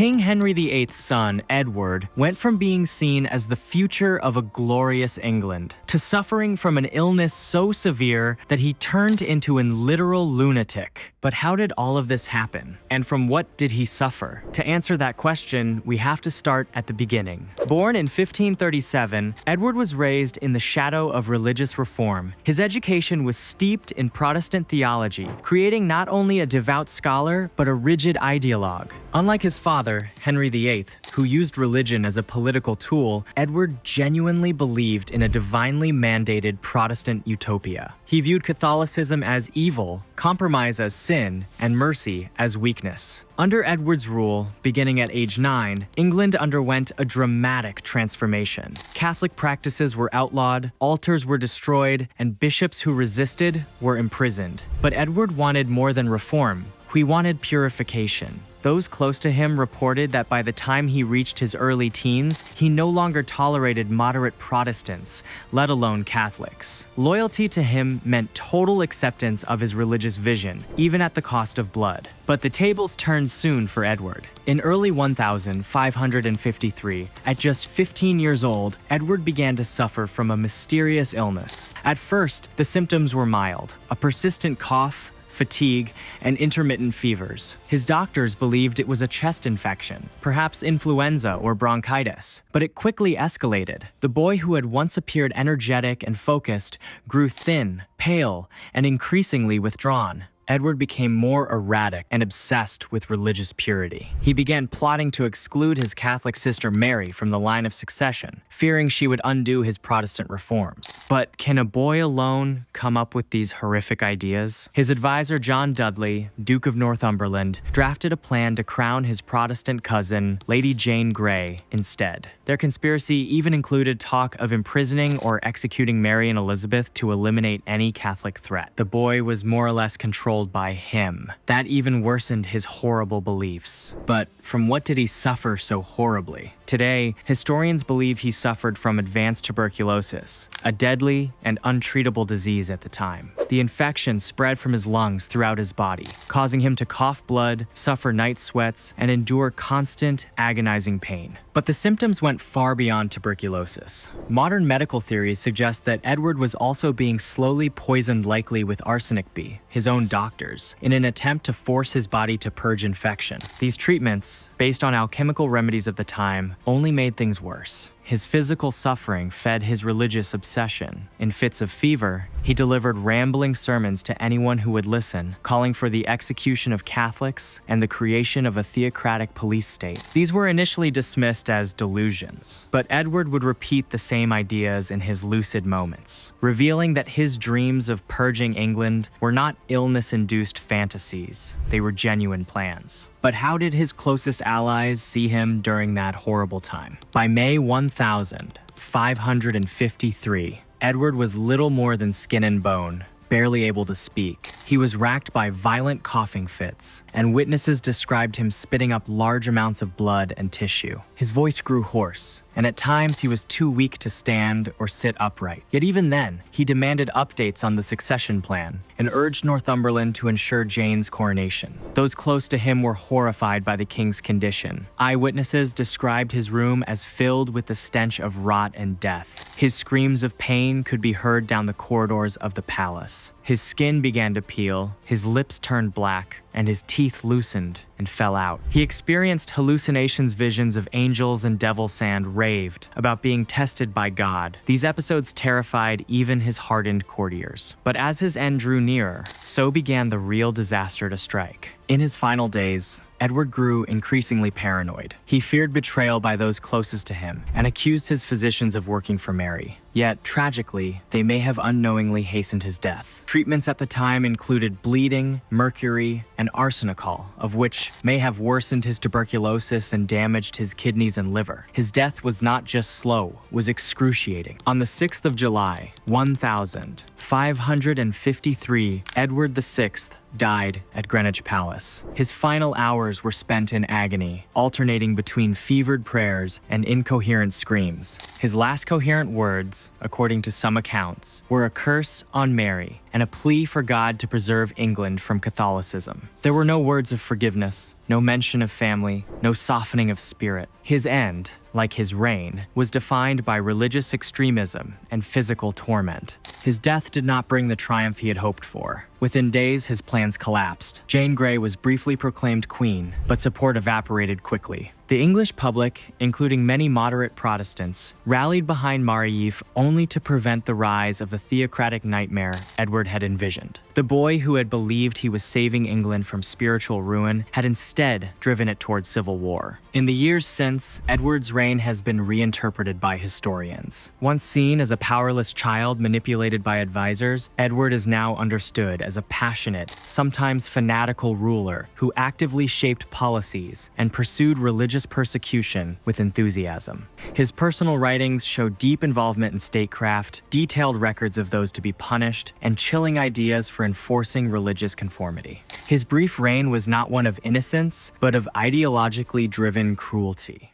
King Henry VIII's son, Edward, went from being seen as the future of a glorious England to suffering from an illness so severe that he turned into a literal lunatic. But how did all of this happen? And from what did he suffer? To answer that question, we have to start at the beginning. Born in 1537, Edward was raised in the shadow of religious reform. His education was steeped in Protestant theology, creating not only a devout scholar, but a rigid ideologue. Unlike his father, Henry VIII, who used religion as a political tool, Edward genuinely believed in a divinely mandated Protestant utopia. He viewed Catholicism as evil, compromise as sin, and mercy as weakness. Under Edward's rule, beginning at age 9, England underwent a dramatic transformation. Catholic practices were outlawed, altars were destroyed, and bishops who resisted were imprisoned. But Edward wanted more than reform. He wanted purification. Those close to him reported that by the time he reached his early teens, he no longer tolerated moderate Protestants, let alone Catholics. Loyalty to him meant total acceptance of his religious vision, even at the cost of blood. But the tables turned soon for Edward. In early 1553, at just 15 years old, Edward began to suffer from a mysterious illness. At first, the symptoms were mild: a persistent cough, fatigue, and intermittent fevers. His doctors believed it was a chest infection, perhaps influenza or bronchitis, but it quickly escalated. The boy who had once appeared energetic and focused grew thin, pale, and increasingly withdrawn. Edward became more erratic and obsessed with religious purity. He began plotting to exclude his Catholic sister Mary from the line of succession, fearing she would undo his Protestant reforms. But can a boy alone come up with these horrific ideas? His advisor John Dudley, Duke of Northumberland, drafted a plan to crown his Protestant cousin, Lady Jane Grey, instead. Their conspiracy even included talk of imprisoning or executing Mary and Elizabeth to eliminate any Catholic threat. The boy was more or less controlled by him. That even worsened his horrible beliefs. But from what did he suffer so horribly? Today, historians believe he suffered from advanced tuberculosis, a deadly and untreatable disease at the time. The infection spread from his lungs throughout his body, causing him to cough blood, suffer night sweats, and endure constant, agonizing pain. But the symptoms went far beyond tuberculosis. Modern medical theories suggest that Edward was also being slowly poisoned, likely with arsenic B, his own doctors, in an attempt to force his body to purge infection. These treatments, based on alchemical remedies of the time, only made things worse. His physical suffering fed his religious obsession. In fits of fever, he delivered rambling sermons to anyone who would listen, calling for the execution of Catholics and the creation of a theocratic police state. These were initially dismissed as delusions, but Edward would repeat the same ideas in his lucid moments, revealing that his dreams of purging England were not illness-induced fantasies. They were genuine plans. But how did his closest allies see him during that horrible time? By May 1553, Edward was little more than skin and bone, barely able to speak. He was racked by violent coughing fits, and witnesses described him spitting up large amounts of blood and tissue. His voice grew hoarse, and at times he was too weak to stand or sit upright. Yet even then, he demanded updates on the succession plan and urged Northumberland to ensure Jane's coronation. Those close to him were horrified by the king's condition. Eyewitnesses described his room as filled with the stench of rot and death. His screams of pain could be heard down the corridors of the palace. His skin began to peel, his lips turned black, and his teeth loosened and fell out. He experienced hallucinations, visions of angels and devil sand, raved about being tested by God. These episodes terrified even his hardened courtiers. But as his end drew nearer, so began the real disaster to strike. In his final days, Edward grew increasingly paranoid. He feared betrayal by those closest to him and accused his physicians of working for Mary. Yet, tragically, they may have unknowingly hastened his death. Treatments at the time included bleeding, mercury, and arsenicol, of which may have worsened his tuberculosis and damaged his kidneys and liver. His death was not just slow, it was excruciating. On the 6th of July, 1553, Edward VI died at Greenwich Palace. His final hours were spent in agony, alternating between fevered prayers and incoherent screams. His last coherent words, according to some accounts, were a curse on Mary and a plea for God to preserve England from Catholicism. There were no words of forgiveness, no mention of family, no softening of spirit. His end, like his reign, was defined by religious extremism and physical torment. His death did not bring the triumph he had hoped for. Within days, his plans collapsed. Jane Grey was briefly proclaimed queen, but support evaporated quickly. The English public, including many moderate Protestants, rallied behind Marie only to prevent the rise of the theocratic nightmare Edward had envisioned. The boy who had believed he was saving England from spiritual ruin had instead driven it toward civil war. In the years since, Edward's reign has been reinterpreted by historians. Once seen as a powerless child manipulated by advisors, Edward is now understood as a passionate, sometimes fanatical ruler who actively shaped policies and pursued religious persecution with enthusiasm. His personal writings show deep involvement in statecraft, detailed records of those to be punished, and chilling ideas for enforcing religious conformity. His brief reign was not one of innocence, but of ideologically driven cruelty.